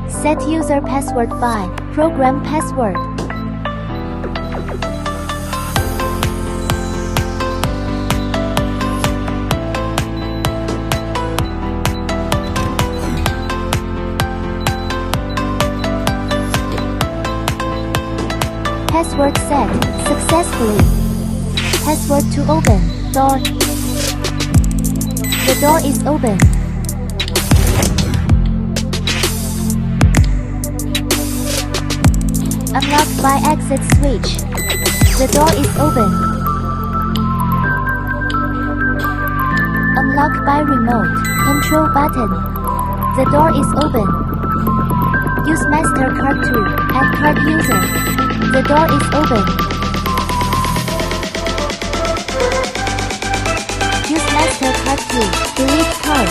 Set user password by program password. Password set successfully. Password to open door. The door is open. Unlocked by exit switch. The door is open. Unlocked by remote control button. The door is open. Use MasterCard to add card user. The door is open. Use MasterCard to delete card.